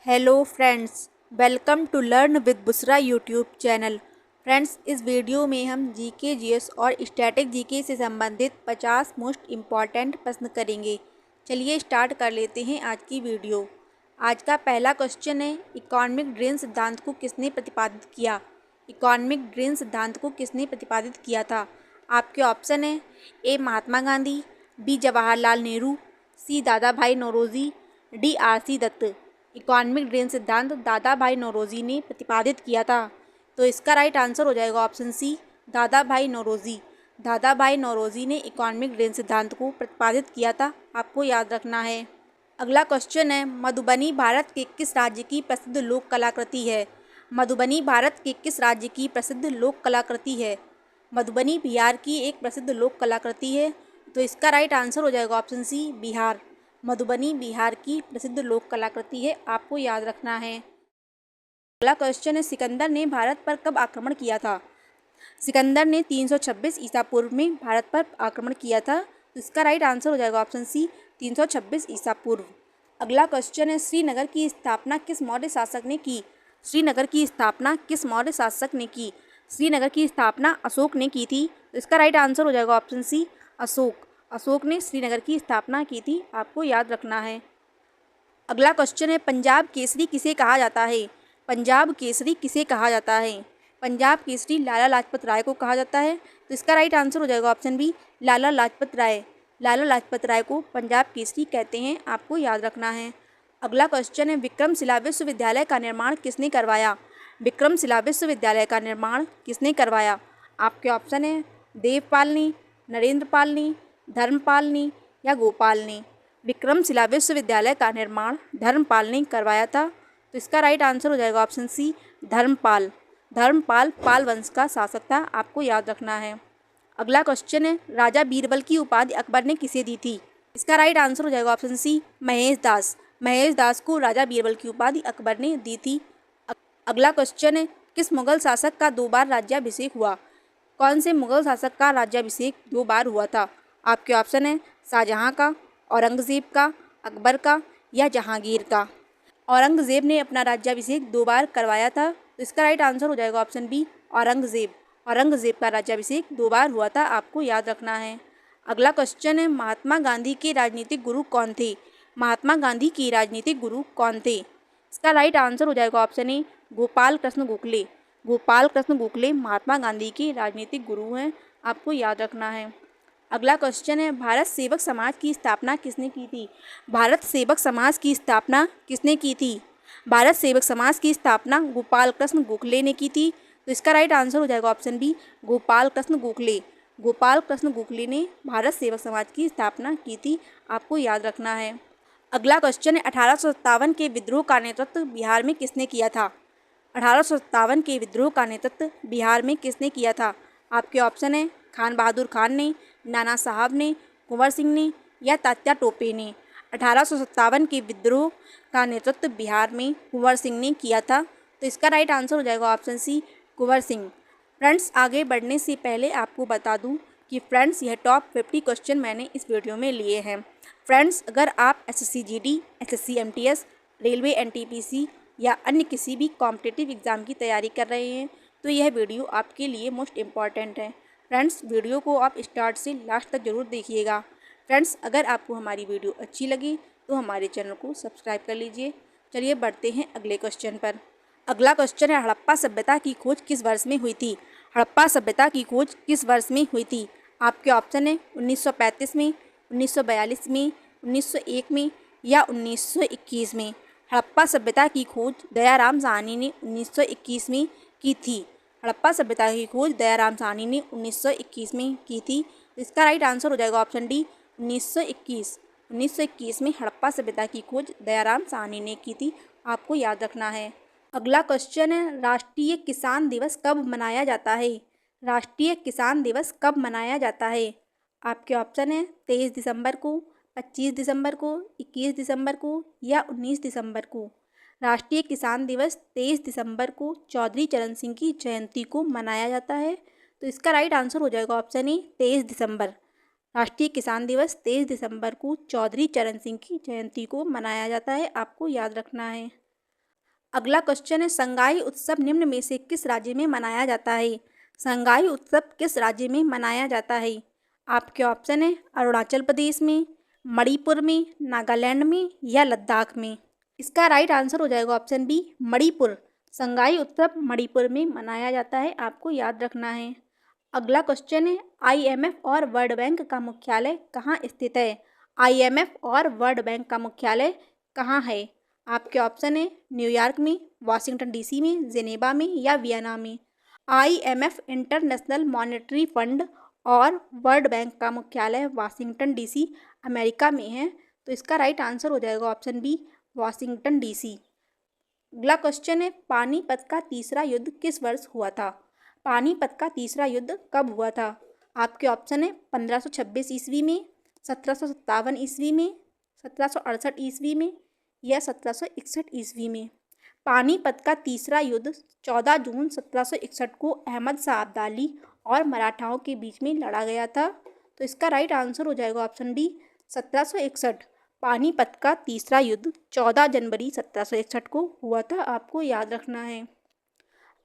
Hello friends, welcome to learn with Busra YouTube channel. Friends, इस video में हम GK, GS और स्टैटिक जीके से संबंधित 50 मोस्ट इम्पॉर्टेंट प्रश्न करेंगे। चलिए स्टार्ट कर लेते हैं आज की वीडियो। आज का पहला क्वेश्चन है, इकोनॉमिक ड्रेन सिद्धांत को किसने प्रतिपादित किया? इकोनॉमिक ड्रेन सिद्धांत को किसने प्रतिपादित किया था? आपके ऑप्शन है A Mahatma Gandhi, B Jawaharlal Nehru, C Dada Bhai Naoroji, D R C. Dutt. Economic drain सिद्धांत दादा भाई नौरोजी ने प्रतिपादित किया था, तो इसका राइट आंसर हो जाएगा ऑप्शन सी, दादा भाई नौरोजी। दादा भाई नौरोजी ने इकोनॉमिक ड्रेन सिद्धांत को प्रतिपादित किया था, आपको याद रखना है। अगला क्वेश्चन है, मधुबनी भारत के किस राज्य की प्रसिद्ध लोक कलाकृति है? मधुबनी भारत के किस राज्य की प्रसिद्ध लोक कलाकृति है? मधुबनी बिहार की एक प्रसिद्ध लोक कलाकृति है, तो इसका राइट आंसर हो जाएगा ऑप्शन सी, बिहार। मधुबनी बिहार की प्रसिद्ध लोक कलाकृति है, आपको याद रखना है। अगला क्वेश्चन है, सिकंदर ने भारत पर कब आक्रमण किया था? सिकंदर ने 326 ईसा पूर्व में भारत पर आक्रमण किया था, तो इसका राइट आंसर हो जाएगा ऑप्शन सी, 326 ईसा पूर्व। अगला क्वेश्चन है, श्रीनगर की स्थापना किस मौर्य शासक ने की? श्रीनगर की स्थापना किस मौर्य शासक ने की? श्रीनगर की स्थापना अशोक ने की थी, तो इसका राइट आंसर हो जाएगा ऑप्शन सी, अशोक। अशोक ने श्रीनगर की स्थापना की थी, आपको याद रखना है। अगला क्वेश्चन है, पंजाब केसरी किसे कहा जाता है? पंजाब केसरी किसे कहा जाता है? पंजाब केसरी लाला लाजपत राय को कहा जाता है, तो इसका राइट आंसर हो जाएगा ऑप्शन बी, लाला लाजपत राय। लाला लाजपत राय को पंजाब केसरी कहते हैं, आपको याद रखना है। अगला क्वेश्चन है, विक्रमशिला विश्वविद्यालय का निर्माण किसने करवाया? विक्रमशिला विश्वविद्यालय का निर्माण किसने करवाया? आपके ऑप्शन है देवपाल ने, नरेंद्रपाल ने, धर्मपाल ने या गोपाल ने। विक्रमशिला विश्वविद्यालय का निर्माण धर्मपाल ने करवाया था, तो इसका राइट आंसर हो जाएगा ऑप्शन सी, धर्मपाल। धर्मपाल पाल वंश का शासक था, आपको याद रखना है। अगला क्वेश्चन है, राजा बीरबल की उपाधि अकबर ने किसे दी थी? इसका राइट आंसर हो जाएगा ऑप्शन सी, महेश दास। महेश दास को राजा बीरबल की उपाधि अकबर ने दी थी। अगला क्वेश्चन है, किस मुगल शासक का 2 बार राज्याभिषेक हुआ? कौन से मुगल शासक का राज्याभिषेक 2 बार हुआ था? आपके ऑप्शन है शाहजहां का, औरंगजेब का, अकबर का या जहांगीर का। औरंगजेब ने अपना राज्याभिषेक 2 बार करवाया था, तो इसका राइट आंसर हो जाएगा ऑप्शन बी, औरंगजेब। औरंगजेब का राज्याभिषेक 2 बार हुआ था, आपको याद रखना है। अगला क्वेश्चन है, महात्मा गांधी के राजनीतिक गुरु कौन थे? महात्मा गांधी के राजनीतिक गुरु कौन थे? इसका राइट आंसर हो जाएगा ऑप्शन ए, गोपाल कृष्ण गोखले। गोपाल कृष्ण गोखले महात्मा गांधी के राजनीतिक गुरु हैं, आपको याद रखना है। अगला क्वेश्चन है, भारत सेवक समाज की स्थापना किसने की थी? भारत सेवक समाज की स्थापना किसने की थी? भारत सेवक समाज की स्थापना गोपाल कृष्ण गोखले ने की थी, तो इसका राइट आंसर हो जाएगा ऑप्शन बी, गोपाल कृष्ण गोखले। गोपाल कृष्ण गोखले ने भारत सेवक समाज की स्थापना की थी, आपको याद रखना है। अगला क्वेश्चन है, 1857 के विद्रोह का नेतृत्व बिहार में किसने किया था? 1857 के विद्रोह का नेतृत्व बिहार में किसने किया था? आपके ऑप्शन है खान बहादुर खान ने, नाना साहब ने, कुंवर सिंह ने या तात्या टोपे ने। 1857 के विद्रोह का नेतृत्व बिहार में कुंवर सिंह ने किया था, तो इसका राइट आंसर हो जाएगा option C, Kunwar Singh. Friends, आगे बढ़ने से पहले आपको बता दूं कि फ्रेंड्स यह टॉप 50 क्वेश्चन मैंने इस वीडियो में लिए हैं। फ्रेंड्स, अगर आप SSC GD, SSC MTS, railway NTPC या अन्य किसी भी कॉम्पिटिटिव एग्ज़ाम की तैयारी कर रहे हैं, तो यह वीडियो आपके लिए मोस्ट इम्पॉर्टेंट है। फ्रेंड्स, वीडियो को आप स्टार्ट से लास्ट तक जरूर देखिएगा। फ्रेंड्स, अगर आपको हमारी वीडियो अच्छी लगी तो हमारे चैनल को सब्सक्राइब कर लीजिए। चलिए बढ़ते हैं अगले क्वेश्चन पर। अगला क्वेश्चन है, हड़प्पा सभ्यता की खोज किस वर्ष में हुई थी? हड़प्पा सभ्यता की खोज किस वर्ष में हुई थी? आपके ऑप्शन है 1935 में, 1942 में, 1901 में या 1921 में। हड़प्पा सभ्यता की खोज दयाराम साहनी ने 1921 में की थी। हड़प्पा सभ्यता की खोज दयाराम साहनी ने 1921 में की थी, इसका राइट आंसर हो जाएगा ऑप्शन डी, 1921। 1921 में हड़प्पा सभ्यता की खोज दयाराम साहनी ने की थी, आपको याद रखना है। अगला क्वेश्चन है, राष्ट्रीय किसान दिवस कब मनाया जाता है? राष्ट्रीय किसान दिवस कब मनाया जाता है? आपके ऑप्शन है 23 दिसंबर को, 25 दिसंबर को, 21 दिसंबर को या 19 दिसंबर को। राष्ट्रीय किसान दिवस 23 दिसंबर को चौधरी चरण सिंह की जयंती को मनाया जाता है, तो इसका राइट आंसर हो जाएगा ऑप्शन ए, 23 दिसंबर। राष्ट्रीय किसान दिवस 23 दिसंबर को चौधरी चरण सिंह की जयंती को मनाया जाता है, आपको याद रखना है। अगला क्वेश्चन है, संगाई उत्सव निम्न में से किस राज्य में मनाया जाता है? संगाई उत्सव किस राज्य में मनाया जाता है? आपके ऑप्शन है अरुणाचल प्रदेश में, मणिपुर में, नागालैंड में या लद्दाख में। इसका राइट आंसर हो जाएगा ऑप्शन बी, मणिपुर। संगाई उत्सव मणिपुर में मनाया जाता है, आपको याद रखना है। अगला क्वेश्चन है, IMF और वर्ल्ड बैंक का मुख्यालय कहाँ स्थित है? IMF और वर्ल्ड बैंक का मुख्यालय कहाँ है? आपके ऑप्शन है न्यूयॉर्क में, वाशिंगटन DC में, जेनेवा में या वियना में। IMF इंटरनेशनल मॉनेटरी फंड और वर्ल्ड बैंक का मुख्यालय वाशिंगटन DC अमेरिका में है, तो इसका राइट आंसर हो जाएगा ऑप्शन बी, वाशिंगटन DC। अगला क्वेश्चन है, पानीपत का तीसरा युद्ध किस वर्ष हुआ था? पानीपत का तीसरा युद्ध कब हुआ था? आपके ऑप्शन है 1526 ईस्वी में, 1757 ईस्वी में, 1768 ईस्वी में या 1761 ईस्वी में। पानीपत का तीसरा युद्ध 14 जून 1761 को अहमद शाह अब्दाली और मराठाओं के बीच में लड़ा गया था, तो इसका राइट आंसर हो जाएगा ऑप्शन डी, 1761। पानीपत का तीसरा युद्ध 14 जनवरी 1761 को हुआ था, आपको याद रखना है।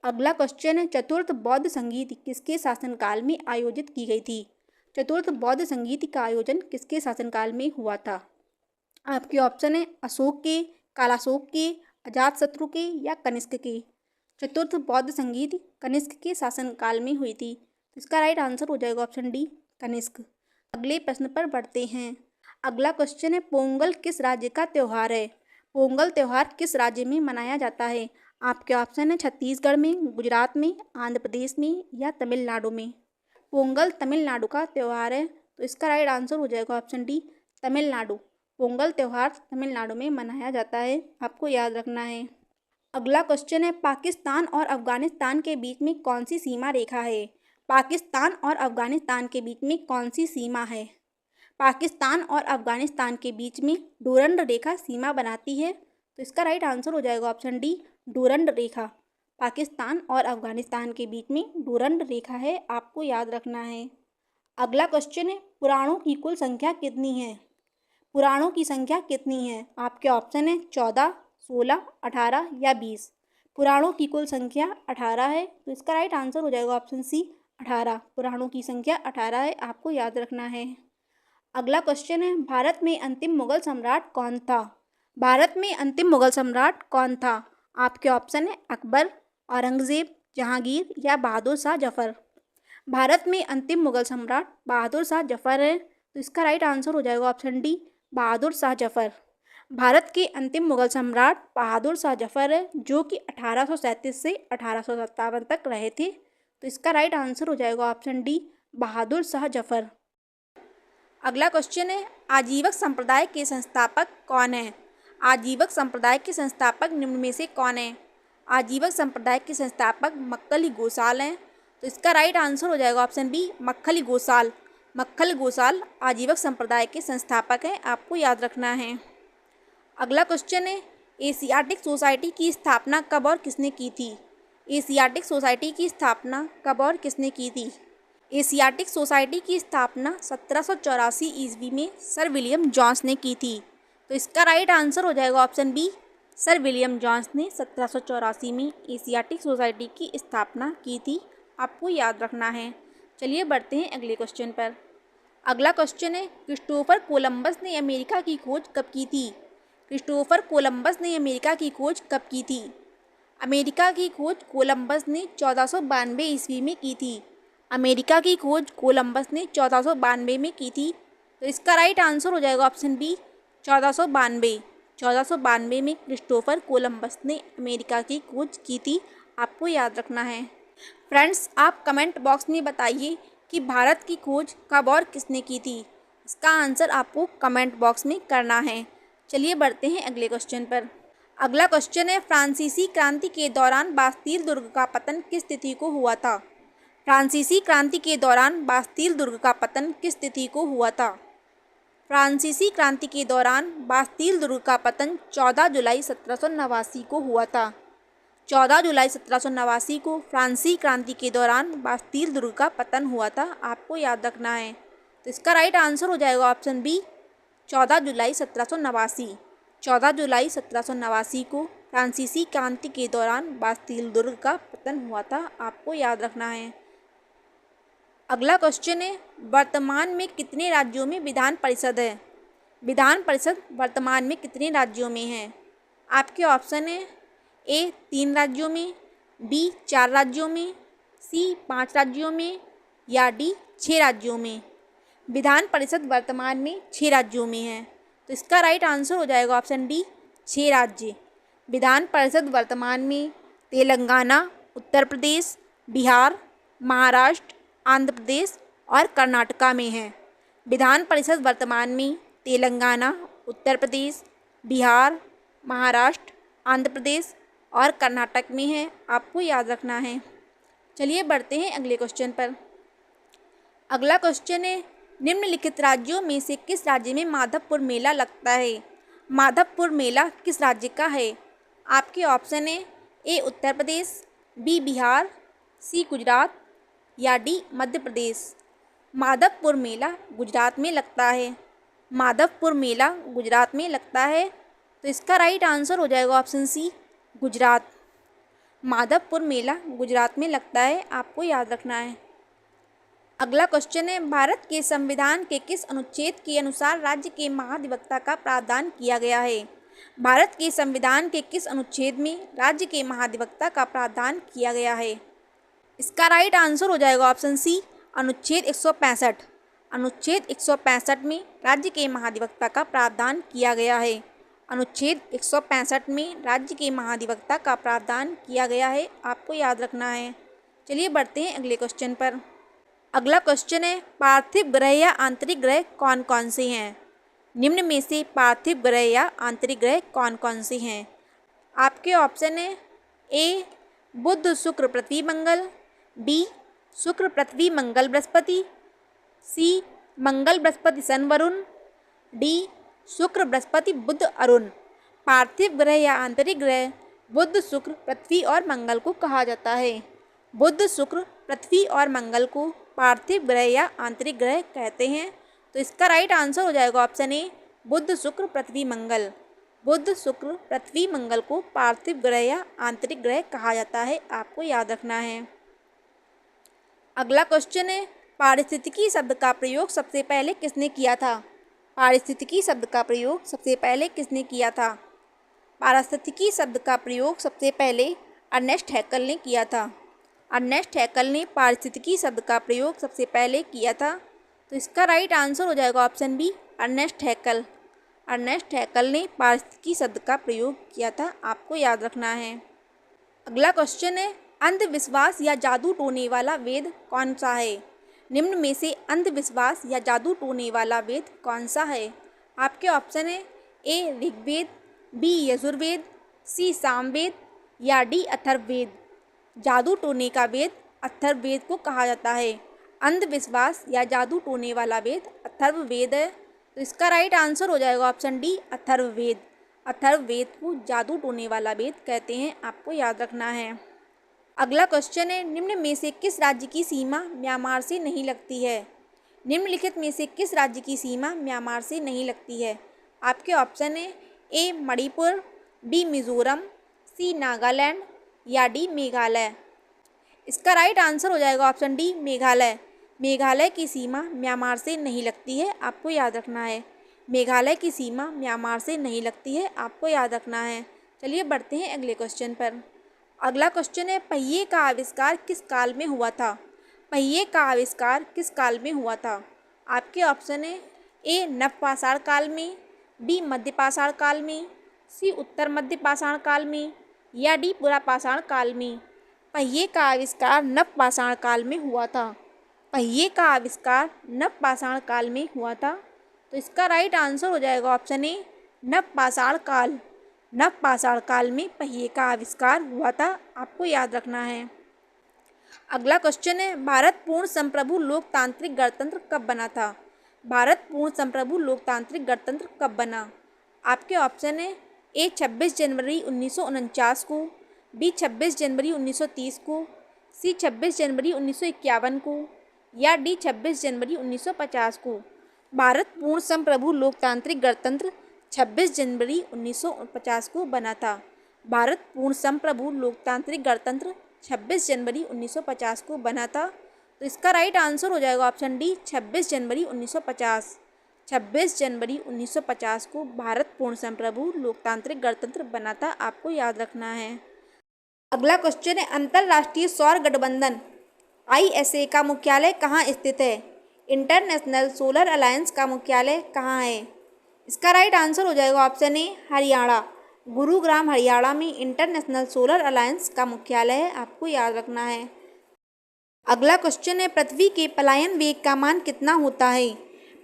अगला क्वेश्चन है, चतुर्थ बौद्ध संगीत किसके शासनकाल में आयोजित की गई थी? चतुर्थ बौद्ध संगीत का आयोजन किसके शासनकाल में हुआ था? आपके ऑप्शन है अशोक के, कालाशोक के, अजातशत्रु के या कनिष्क के। चतुर्थ बौद्ध संगीत कनिष्क के शासनकाल में हुई थी, तो इसका राइट आंसर हो जाएगा ऑप्शन डी, कनिष्क। अगले प्रश्न पर बढ़ते हैं। अगला क्वेश्चन है, पोंगल किस राज्य का त्यौहार है? पोंगल त्यौहार किस राज्य में मनाया जाता है? आपके ऑप्शन है छत्तीसगढ़ में, गुजरात में, आंध्र प्रदेश में या तमिलनाडु में। पोंगल तमिलनाडु का त्यौहार है, तो इसका राइट आंसर हो जाएगा ऑप्शन डी, तमिलनाडु। पोंगल त्यौहार तमिलनाडु में मनाया जाता है, आपको याद रखना है। अगला क्वेश्चन है, पाकिस्तान और अफगानिस्तान के बीच में कौन सी सीमा रेखा है? पाकिस्तान और अफगानिस्तान के बीच में कौन सी सीमा है? पाकिस्तान और अफगानिस्तान के बीच में डूरंड रेखा सीमा बनाती है, तो इसका राइट आंसर हो जाएगा ऑप्शन डी, डूरंड रेखा। पाकिस्तान और अफगानिस्तान के बीच में डूरंड रेखा है, आपको याद रखना है। अगला क्वेश्चन है, पुराणों की कुल संख्या कितनी है? पुराणों की संख्या कितनी है? आपके ऑप्शन है 14, 16, 18 या 20। पुराणों की कुल संख्या 18 है, तो इसका राइट आंसर हो जाएगा ऑप्शन सी, 18। पुराणों की संख्या 18 है, आपको याद रखना है। अगला क्वेश्चन है, भारत में अंतिम मुगल सम्राट कौन था? भारत में अंतिम मुगल सम्राट कौन था? आपके ऑप्शन है अकबर, औरंगजेब, जहांगीर या बहादुर शाह जफर। भारत में अंतिम मुगल सम्राट बहादुर शाह जफर है, तो इसका राइट आंसर हो जाएगा ऑप्शन डी, बहादुर शाह जफर। भारत के अंतिम मुगल सम्राट बहादुर शाह जफर है, जो कि 1837 से 1857 तक रहे थे, तो इसका राइट आंसर हो जाएगा ऑप्शन डी, बहादुर शाह जफर। अगला क्वेश्चन है, आजीवक संप्रदाय के संस्थापक कौन है? आजीवक संप्रदाय के संस्थापक निम्न में से कौन है? आजीवक संप्रदाय के संस्थापक मक्खली गोसाल हैं, तो इसका राइट आंसर हो जाएगा ऑप्शन बी, मक्खली गोसाल। मक्खल गोसाल आजीवक संप्रदाय के संस्थापक हैं, आपको याद रखना है। अगला क्वेश्चन है, एशियाटिक सोसाइटी की स्थापना कब और किसने की थी? एशियाटिक सोसाइटी की स्थापना कब और किसने की थी? एशियाटिक सोसाइटी की स्थापना 1784 ईस्वी में सर विलियम जोन्स ने की थी, तो इसका राइट आंसर हो जाएगा option B, sir William Jones ने 1784 में एशियाटिक सोसाइटी की स्थापना की थी, आपको याद रखना है। चलिए बढ़ते हैं अगले क्वेश्चन पर। अगला क्वेश्चन है, क्रिस्टोफर कोलंबस ने अमेरिका की खोज कब की थी? क्रिस्टोफर कोलंबस ने अमेरिका की खोज कब की थी? अमेरिका की खोज कोलंबस ने 1492 ईस्वी में की थी। अमेरिका की खोज कोलंबस ने 1492 में की थी, तो इसका राइट आंसर हो जाएगा ऑप्शन बी, 1492। 1492 में क्रिस्टोफर कोलंबस ने अमेरिका की खोज की थी, आपको याद रखना है। फ्रेंड्स, आप कमेंट बॉक्स में बताइए कि भारत की खोज कब और किसने की थी। इसका आंसर आपको कमेंट बॉक्स में करना है। चलिए बढ़ते हैं अगले क्वेश्चन पर। अगला क्वेश्चन है, फ्रांसीसी क्रांति के दौरान बास्तील दुर्ग का पतन किस तिथि को हुआ था? फ्रांसीसी क्रांति के दौरान बास्तील दुर्ग का पतन किस तिथि को हुआ था? फ्रांसीसी क्रांति के दौरान बास्तील दुर्ग का पतन 14 जुलाई 1789 को हुआ था। 14 जुलाई 1789 को फ्रांसीसी क्रांति के दौरान बास्तील दुर्ग का पतन हुआ था, आपको याद रखना है। तो इसका राइट आंसर हो जाएगा ऑप्शन बी, 14 जुलाई 1789। 14 जुलाई 1789 को फ्रांसीसी क्रांति के दौरान बास्तील दुर्ग का पतन हुआ था, आपको याद रखना है। अगला क्वेश्चन है, वर्तमान में कितने राज्यों में विधान परिषद है? विधान परिषद वर्तमान में कितने राज्यों में है? आपके ऑप्शन है ए 3 राज्यों में, बी 4 राज्यों में, सी 5 राज्यों में या डी 6 राज्यों में। विधान परिषद वर्तमान में 6 राज्यों में है, तो इसका राइट आंसर हो जाएगा ऑप्शन डी 6 राज्य। विधान परिषद वर्तमान में तेलंगाना, उत्तर प्रदेश, बिहार, महाराष्ट्र, आंध्र प्रदेश और कर्नाटका में है। विधान परिषद वर्तमान में तेलंगाना, उत्तर प्रदेश, बिहार, महाराष्ट्र, आंध्र प्रदेश और कर्नाटक में है, आपको याद रखना है। चलिए बढ़ते हैं अगले क्वेश्चन पर। अगला क्वेश्चन है, निम्नलिखित राज्यों में से किस राज्य में माधवपुर मेला लगता है? माधवपुर मेला किस राज्य का है? आपके ऑप्शन है ए उत्तर प्रदेश, बी बिहार, सी गुजरात या डी मध्य प्रदेश। माधवपुर मेला गुजरात में लगता है। माधवपुर मेला गुजरात में लगता है, तो इसका राइट आंसर हो जाएगा ऑप्शन सी गुजरात। माधवपुर मेला गुजरात में लगता है, आपको याद रखना है। अगला क्वेश्चन है, भारत के संविधान के किस अनुच्छेद के अनुसार राज्य के महाधिवक्ता का प्रावधान किया गया है? भारत के संविधान के किस अनुच्छेद में राज्य के महाधिवक्ता का प्रावधान किया गया है? इसका राइट आंसर हो जाएगा ऑप्शन सी अनुच्छेद 165। अनुच्छेद 165 में राज्य के महाधिवक्ता का प्रावधान किया गया है। अनुच्छेद 165 में राज्य के महाधिवक्ता का प्रावधान किया गया है, आपको याद रखना है। चलिए बढ़ते हैं अगले क्वेश्चन पर। अगला क्वेश्चन है, पार्थिव ग्रह या आंतरिक ग्रह कौन कौन से हैं? निम्न में से पार्थिव ग्रह या आंतरिक ग्रह कौन कौन से हैं? आपके ऑप्शन है ए बुध शुक्र पृथ्वी मंगल, बी शुक्र पृथ्वी मंगल बृहस्पति, सी मंगल बृहस्पति सन वरुण, डी शुक्र बृहस्पति बुध अरुण। पार्थिव ग्रह या आंतरिक ग्रह बुध शुक्र पृथ्वी और मंगल को कहा जाता है। बुध शुक्र पृथ्वी और मंगल को पार्थिव ग्रह या आंतरिक ग्रह कहते हैं, तो इसका राइट आंसर हो जाएगा ऑप्शन ए बुध शुक्र पृथ्वी मंगल। बुध शुक्र पृथ्वी मंगल को पार्थिव ग्रह या आंतरिक ग्रह कहा जाता है, आपको याद रखना है। अगला क्वेश्चन है, पारिस्थितिकी शब्द का प्रयोग सबसे पहले किसने किया था? पारिस्थितिकी शब्द का प्रयोग सबसे पहले किसने किया था? पारिस्थितिकी शब्द का प्रयोग सबसे पहले अर्नेस्ट हैकल ने किया था। अर्नेस्ट हैकल ने पारिस्थितिकी शब्द का प्रयोग सबसे पहले किया था, तो इसका राइट आंसर हो जाएगा ऑप्शन बी अर्नेस्ट हैकल। अर्नेस्ट हैकल ने पारिस्थितिकी शब्द का प्रयोग किया था, आपको याद रखना है। अगला क्वेश्चन है, अंधविश्वास या जादू टोने वाला वेद कौन सा है? निम्न में से अंधविश्वास या जादू टोने वाला वेद कौन सा है? आपके ऑप्शन है ए ऋग्वेद, बी यजुर्वेद, सी सामवेद या डी अथर्ववेद। जादू टोने का वेद अथर्ववेद को कहा जाता है। अंधविश्वास या जादू टोने वाला वेद अथर्ववेद है, तो इसका राइट आंसर हो जाएगा ऑप्शन डी अथर्ववेद। अथर्ववेद को जादू टोने वाला वेद कहते हैं, आपको याद रखना है। अगला क्वेश्चन है, निम्न में से किस राज्य की सीमा म्यांमार से नहीं लगती है? निम्नलिखित में से किस राज्य की सीमा म्यांमार से नहीं लगती है? आपके ऑप्शन है ए मणिपुर, बी मिजोरम, सी नागालैंड या डी मेघालय। इसका राइट आंसर हो जाएगा ऑप्शन डी मेघालय। मेघालय की सीमा म्यांमार से नहीं लगती है, आपको याद रखना है। मेघालय की सीमा म्यांमार से नहीं लगती है, आपको याद रखना है। चलिए बढ़ते हैं अगले क्वेश्चन पर। अगला क्वेश्चन है, पहिए का आविष्कार किस काल में हुआ था? पहिए का आविष्कार किस काल में हुआ था? आपके ऑप्शन है ए नवपाषाण काल में, बी मध्यपाषाण काल में, सी उत्तर मध्यपाषाण काल में या डी पुरापाषाण काल में। पहिए का आविष्कार नवपाषाण काल में हुआ था। पहिए का आविष्कार नवपाषाण काल में हुआ था, तो इसका राइट आंसर हो जाएगा ऑप्शन ए नवपाषाण काल। नवपाषाण काल में पहिए का आविष्कार हुआ था, आपको याद रखना है। अगला क्वेश्चन है, भारत पूर्ण संप्रभु लोकतांत्रिक गणतंत्र कब बना था? भारत पूर्ण संप्रभु लोकतांत्रिक गणतंत्र कब बना? आपके ऑप्शन है ए 26 जनवरी 1949 को, बी 26 जनवरी 1930 को, सी 26 जनवरी 1951 को या डी 26 जनवरी 1950 को। भारत पूर्ण संप्रभु लोकतांत्रिक गणतंत्र 26 जनवरी 1950 को बना था। भारत पूर्ण संप्रभु लोकतांत्रिक गणतंत्र 26 जनवरी 1950 को बना था। तो इसका राइट आंसर हो जाएगा ऑप्शन डी 26 जनवरी 1950। 26 जनवरी 1950 को भारत पूर्ण संप्रभु लोकतांत्रिक गणतंत्र बना था, आपको याद रखना है। अगला क्वेश्चन है, अंतर्राष्ट्रीय सौर गठबंधन ISA का मुख्यालय कहाँ स्थित है? इंटरनेशनल सोलर अलायंस का मुख्यालय कहाँ है? इसका राइट आंसर हो जाएगा ऑप्शन ए हरियाणा। गुरुग्राम हरियाणा में इंटरनेशनल सोलर अलायंस का मुख्यालय है, आपको याद रखना है। अगला क्वेश्चन है, पृथ्वी के पलायन वेग का मान कितना होता है?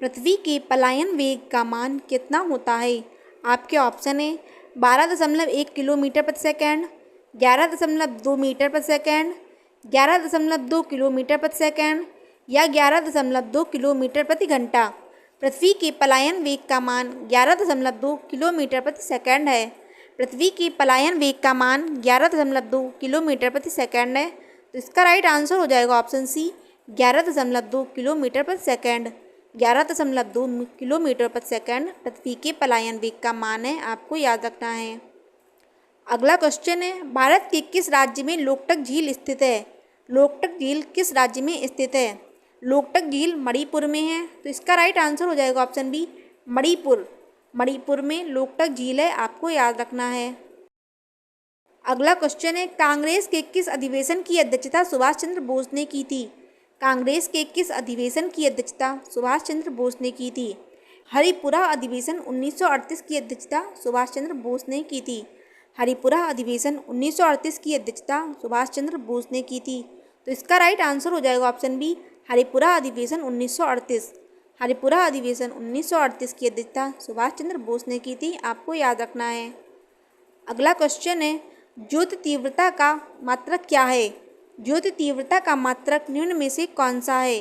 पृथ्वी के पलायन वेग का मान कितना होता है? आपके ऑप्शन है 12.1 किलोमीटर प्रति सेकेंड, 11.2 मीटर प्रति सेकेंड, 11.2 किलोमीटर प्रति सेकेंड या 11.2 किलोमीटर प्रति घंटा। पृथ्वी के पलायन वेग का मान 11.2 किलोमीटर प्रति सेकेंड है। पृथ्वी के पलायन वेग का मान 11.2 किलोमीटर प्रति सेकेंड है। तो इसका राइट आंसर हो जाएगा ऑप्शन सी 11.2 किलोमीटर प्रति सेकेंड। 11.2 किलोमीटर प्रति सेकेंड पृथ्वी के पलायन वेग का मान है, आपको याद रखना है। अगला क्वेश्चन है, भारत के किस राज्य में लोकटक झील स्थित है? लोकटक झील किस राज्य में स्थित है? लोकटक झील मणिपुर में है। तो इसका राइट आंसर हो जाएगा ऑप्शन बी मणिपुर। मणिपुर में लोकटक झील है, आपको याद रखना है। अगला क्वेश्चन है, कांग्रेस के किस अधिवेशन की अध्यक्षता सुभाष चंद्र बोस ने की थी? कांग्रेस के किस अधिवेशन की अध्यक्षता सुभाष चंद्र बोस ने की थी? हरिपुरा अधिवेशन 1938 की अध्यक्षता सुभाष चंद्र बोस ने की थी। हरिपुरा अधिवेशन 1938 की अध्यक्षता सुभाष चंद्र बोस ने की थी। तो इसका राइट आंसर हो जाएगा ऑप्शन बी हरिपुरा अधिवेशन 1938। हरिपुरा अधिवेशन 1938 की अध्यक्षता सुभाष चंद्र बोस ने की थी, आपको याद रखना है। अगला क्वेश्चन है, ज्योति तीव्रता का मात्रक क्या है? ज्योति तीव्रता का मात्रक निम्न में से कौन सा है?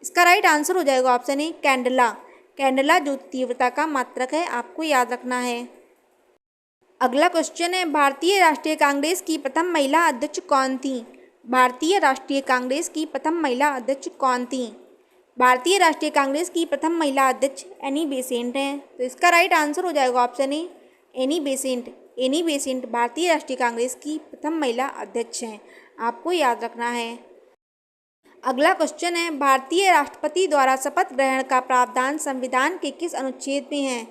इसका राइट आंसर हो जाएगा ऑप्शन ए कैंडला। कैंडला ज्योति तीव्रता का मात्रक है, आपको याद रखना है। अगला क्वेश्चन है, भारतीय राष्ट्रीय कांग्रेस की प्रथम महिला अध्यक्ष कौन थी? भारतीय राष्ट्रीय कांग्रेस की प्रथम महिला अध्यक्ष कौन थी? भारतीय राष्ट्रीय कांग्रेस की प्रथम महिला अध्यक्ष एनी बेसेंट हैं। तो इसका राइट आंसर हो जाएगा option A Annie Besant. Annie Besant भारतीय राष्ट्रीय कांग्रेस की प्रथम महिला अध्यक्ष हैं, आपको याद रखना है। अगला क्वेश्चन है, भारतीय राष्ट्रपति द्वारा शपथ ग्रहण का प्रावधान संविधान के किस अनुच्छेद में है?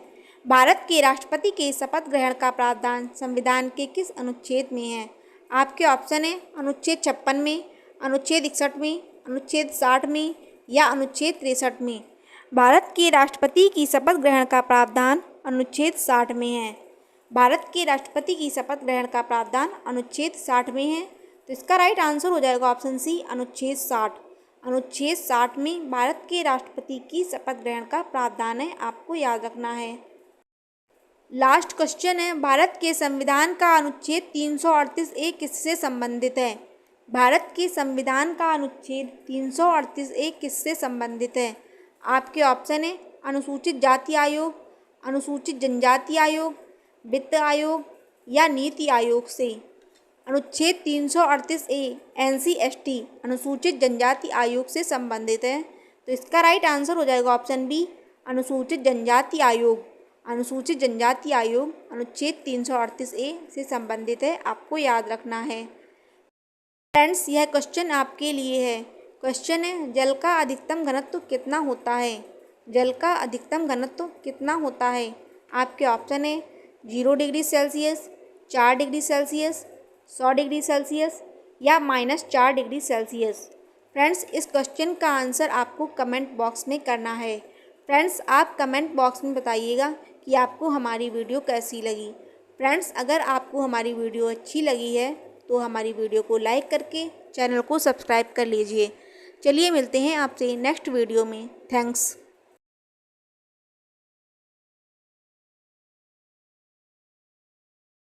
भारत के राष्ट्रपति के शपथ ग्रहण का प्रावधान संविधान के किस अनुच्छेद में है? आपके ऑप्शन है अनुच्छेद 56 में, अनुच्छेद 61 में, अनुच्छेद 60 में या अनुच्छेद 63 में। भारत के राष्ट्रपति की शपथ ग्रहण का प्रावधान अनुच्छेद 60 में है। भारत के राष्ट्रपति की शपथ ग्रहण का प्रावधान अनुच्छेद 60 में है। तो इसका राइट आंसर हो जाएगा ऑप्शन सी अनुच्छेद 60। अनुच्छेद 60 में भारत के राष्ट्रपति की शपथ ग्रहण का प्रावधान है, आपको याद रखना है। लास्ट क्वेश्चन है, भारत के संविधान का अनुच्छेद 338 ए किससे संबंधित है? भारत के संविधान का अनुच्छेद 338 ए किससे संबंधित है? आपके ऑप्शन है अनुसूचित जाति आयोग, अनुसूचित जनजाति आयोग, वित्त आयोग या नीति आयोग से। अनुच्छेद 338 ए NCST अनुसूचित जनजाति आयोग से संबंधित है। तो इसका राइट आंसर हो जाएगा ऑप्शन बी अनुसूचित जनजाति आयोग। अनुसूचित जनजाति आयोग अनुच्छेद 338 ए से संबंधित है, आपको याद रखना है। फ्रेंड्स, यह क्वेश्चन आपके लिए है। क्वेश्चन है, जल का अधिकतम घनत्व कितना होता है? जल का अधिकतम घनत्व कितना होता है? आपके ऑप्शन है 0 degree Celsius, 4 degree Celsius, 100 degree Celsius या -4 डिग्री सेल्सियस। फ्रेंड्स, इस क्वेश्चन का आंसर आपको कमेंट बॉक्स में करना है। फ्रेंड्स, आप कमेंट बॉक्स में बताइएगा कि आपको हमारी वीडियो कैसी लगी। फ्रेंड्स, अगर आपको हमारी वीडियो अच्छी लगी है तो हमारी वीडियो को लाइक करके चैनल को सब्सक्राइब कर लीजिए। चलिए मिलते हैं आपसे नेक्स्ट वीडियो में। थैंक्स।